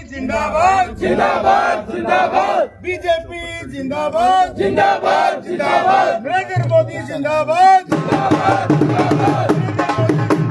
जिंदाबाद जिंदाबाद जिंदाबाद बीजेपी जिंदाबाद जिंदाबाद जिंदाबाद नरेंद्र मोदी जिंदाबाद जिंदाबाद जिंदाबाद जिंदाबाद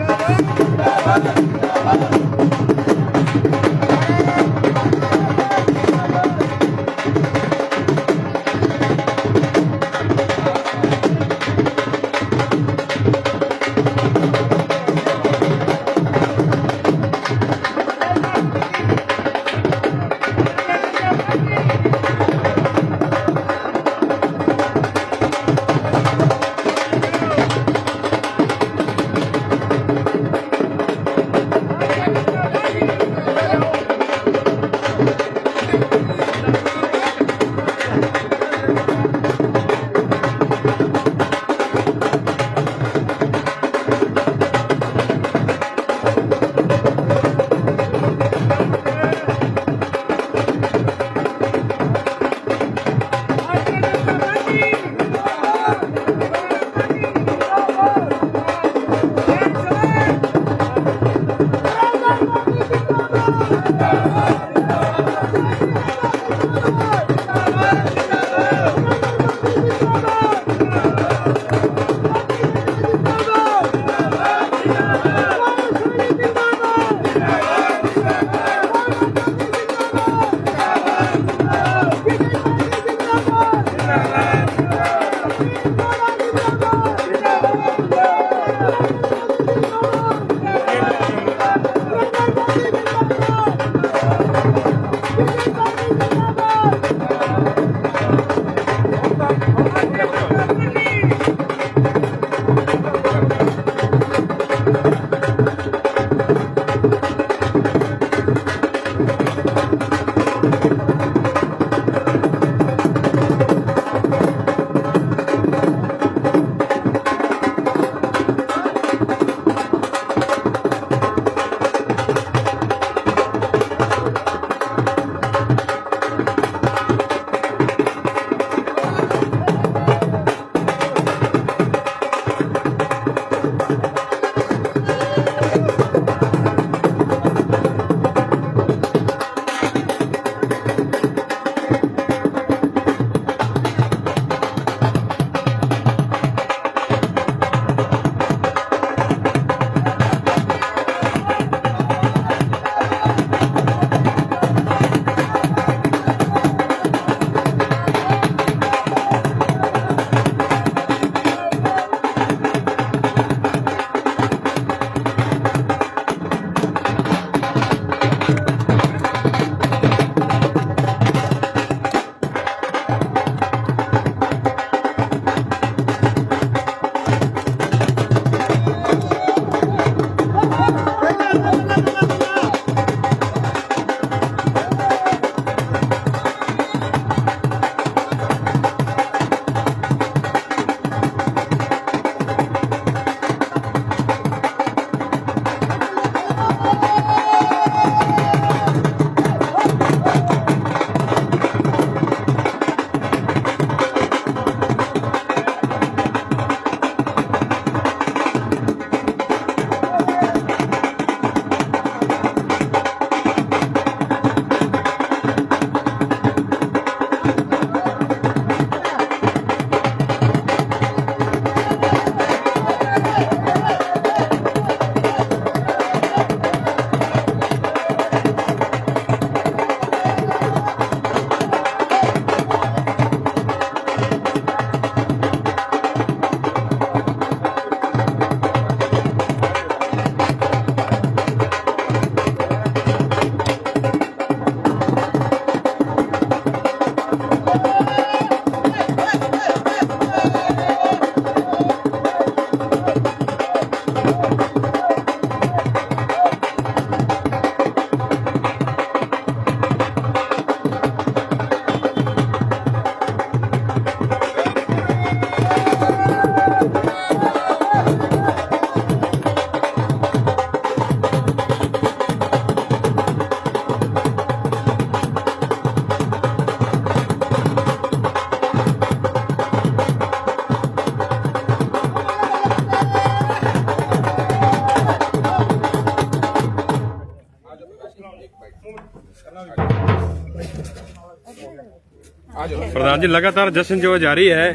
प्रधान जी, लगातार जश्न जो जारी है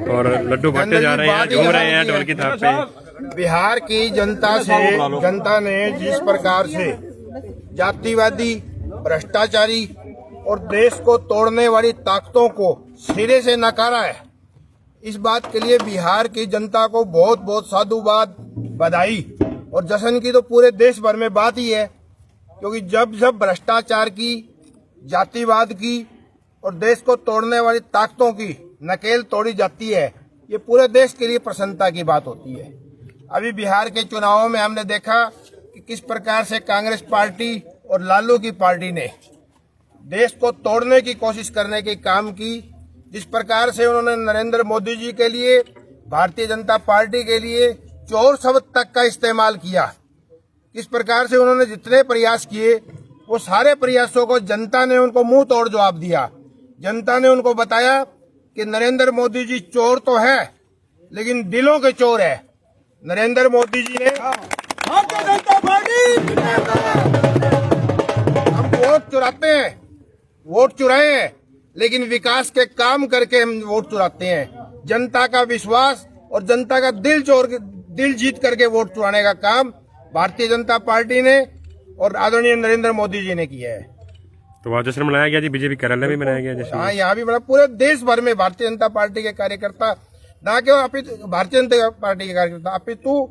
और लड्डू बांटे जा रहे हैं, झूम रहे हैं ढोल की थाप पे। बिहार की जनता ने जिस प्रकार से जातिवादी, भ्रष्टाचारी और देश को तोड़ने वाली ताकतों को सिरे से नकारा है, इस बात के लिए बिहार की जनता को बहुत बहुत साधुवाद, बधाई और जश्न की तो पूरे देश भर में बात ही है। क्योंकि जब जब भ्रष्टाचार की, जातिवाद की और देश को तोड़ने वाली ताकतों की नकेल तोड़ी जाती है, ये पूरे देश के लिए प्रसन्नता की बात होती है। अभी बिहार के चुनावों में हमने देखा कि किस प्रकार से कांग्रेस पार्टी और लालू की पार्टी ने देश को तोड़ने की कोशिश करने के काम की। जिस प्रकार से उन्होंने नरेंद्र मोदी जी के लिए, भारतीय जनता पार्टी के लिए चोर शब्द तक का इस्तेमाल किया, किस प्रकार से उन्होंने जितने प्रयास किए वो सारे प्रयासों को जनता ने उनको मुंह तोड़ जवाब दिया। जनता ने उनको बताया कि नरेंद्र मोदी जी चोर तो है लेकिन दिलों के चोर है। नरेंद्र मोदी जी ने भारतीय जनता पार्टी, हम वोट चुराते हैं, वोट चुराए हैं, लेकिन विकास के काम करके हम वोट चुराते हैं। जनता का विश्वास और जनता का दिल जीत करके वोट चुराने का काम भारतीय जनता पार्टी ने और आदरणीय नरेंद्र मोदी जी ने किया है। तो वहाँ जश्न मनाया गया जी, बीजेपी केरल में मनाया गया जश्न। हाँ, यहाँ भी बड़ा, पूरे देश भर में भारतीय जनता पार्टी के कार्यकर्ता, ना केवल भारतीय जनता पार्टी के कार्यकर्ता अपितु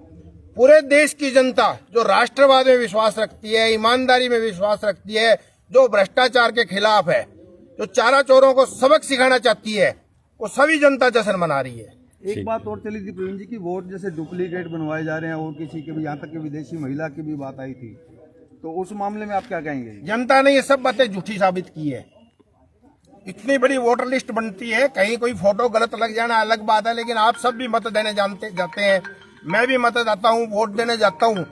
पूरे देश की जनता जो राष्ट्रवाद में विश्वास रखती है, ईमानदारी में विश्वास रखती है, जो भ्रष्टाचार के खिलाफ है, जो चारा चोरों को सबक सिखाना चाहती है, वो सभी जनता जश्न मना रही है। एक बात और चली थी प्रवीण जी की, वोट जैसे डुप्लीकेट बनवाए जा रहे हैं और किसी के भी, यहाँ तक कि विदेशी महिला की भी बात आई थी, तो उस मामले में आप क्या कहेंगे? जनता ने ये सब बातें झूठी साबित की है। इतनी बड़ी वोटर लिस्ट बनती है, कहीं कोई फोटो गलत लग जाना अलग बात है, लेकिन आप सब भी मत देने जाते हैं, मैं भी मतदाता हूँ, वोट देने जाता हूँ,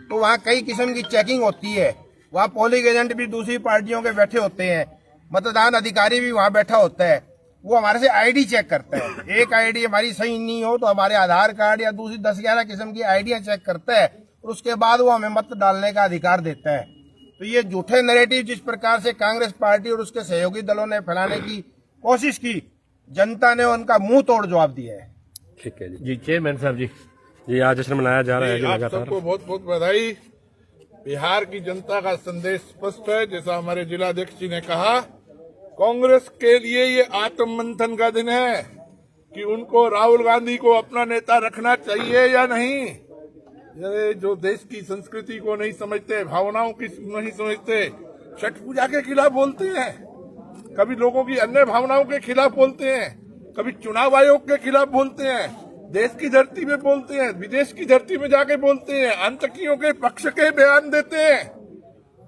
तो वहाँ कई किस्म की चेकिंग होती है। वहाँ पोलिंग एजेंट भी दूसरी पार्टियों के बैठे होते हैं, मतदान अधिकारी भी वहाँ बैठा होता है, वो हमारे से आईडी चेक करता है। एक आईडी हमारी सही नहीं हो तो हमारे आधार कार्ड या दूसरी 10-11 किस्म की आईडियां चेक करता है और उसके बाद वो हमें मत डालने का अधिकार देता है। तो ये झूठे नैरेटिव जिस प्रकार से कांग्रेस पार्टी और उसके सहयोगी दलों ने फैलाने की कोशिश की, जनता ने उनका मुंह तोड़ जवाब दिया है। ठीक है जी। चेयरमैन साहब जी आज जश्न मनाया जा रहा है लगातार। सबको बहुत बहुत बधाई। बिहार की जनता का संदेश स्पष्ट है, जैसा हमारे जिलाध्यक्ष जी ने कहा, कांग्रेस के लिए ये आत्ममंथन का दिन है कि उनको राहुल गांधी को अपना नेता रखना चाहिए या नहीं। ये जो देश की संस्कृति को नहीं समझते, भावनाओं की नहीं समझते, छठ पूजा के खिलाफ बोलते हैं, कभी लोगों की अन्य भावनाओं के खिलाफ बोलते हैं, कभी चुनाव आयोग के खिलाफ बोलते हैं, देश की धरती में बोलते हैं, विदेश की धरती में जाके बोलते हैं, आतंकियों के पक्ष के बयान देते हैं।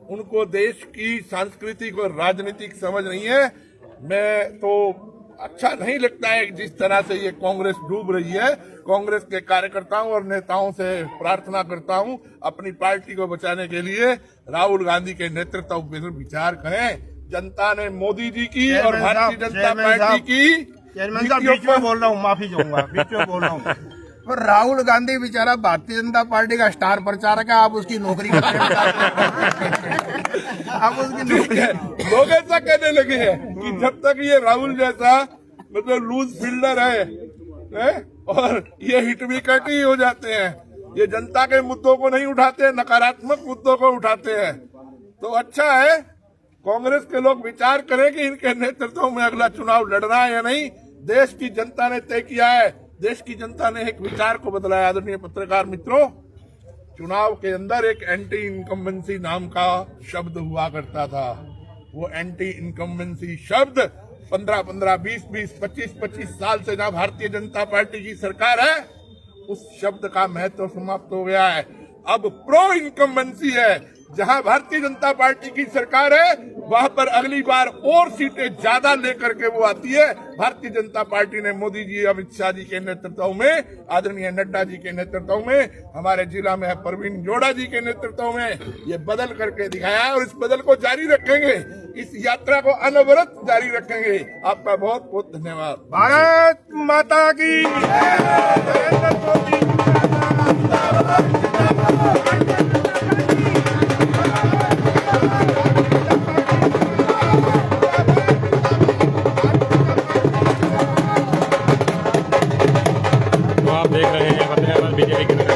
उनको देश की सांस्कृतिक और राजनीतिक समझ नहीं है। मैं तो अच्छा नहीं लगता है जिस तरह से ये कांग्रेस डूब रही है। कांग्रेस के कार्यकर्ताओं और नेताओं से प्रार्थना करता हूं, अपनी पार्टी को बचाने के लिए राहुल गांधी के नेतृत्व पर विचार करें। जनता ने मोदी जी की और भारतीय जनता पार्टी की, चेयरमैन साहब बीच में बोल रहा हूँ, माफी चाहूंगा, बीच में बोल रहा हूँ। पर राहुल गांधी बेचारा भारतीय जनता पार्टी का स्टार प्रचारक है, आप उसकी नौकरी आप उसकी नौकरी लोग ऐसा कहने लगे हैं कि जब तक ये राहुल जैसा मतलब लूज फील्डर है और ये हिट विकेट ही हो जाते हैं, ये जनता के मुद्दों को नहीं उठाते, नकारात्मक मुद्दों को उठाते हैं। तो अच्छा है कांग्रेस के लोग विचार करें कि इनके नेतृत्व में अगला चुनाव लड़ना है या नहीं। देश की जनता ने तय किया है, देश की जनता ने एक विचार को बदला है। आदरणीय पत्रकार मित्रों, चुनाव के अंदर एक एंटी इनकम्बेंसी नाम का शब्द हुआ करता था। वो एंटी इनकम्बेंसी शब्द 15-15, 20-20, 25-25 साल से ना भारतीय जनता पार्टी की सरकार है, उस शब्द का महत्व समाप्त हो गया है। अब प्रो इनकम्बेंसी है। जहां भारतीय जनता पार्टी की सरकार है वहां पर अगली बार और सीटें ज्यादा लेकर के वो आती है। भारतीय जनता पार्टी ने मोदी जी, अमित शाह जी के नेतृत्व में, आदरणीय नड्डा जी के नेतृत्व में, हमारे जिला में प्रवीण जोड़ा जी के नेतृत्व में ये बदल करके दिखाया है और इस बदल को जारी रखेंगे, इस यात्रा को अनवरत जारी रखेंगे। आपका बहुत बहुत धन्यवाद। भारत माता की नरेंद्र मोदी बीजेपी की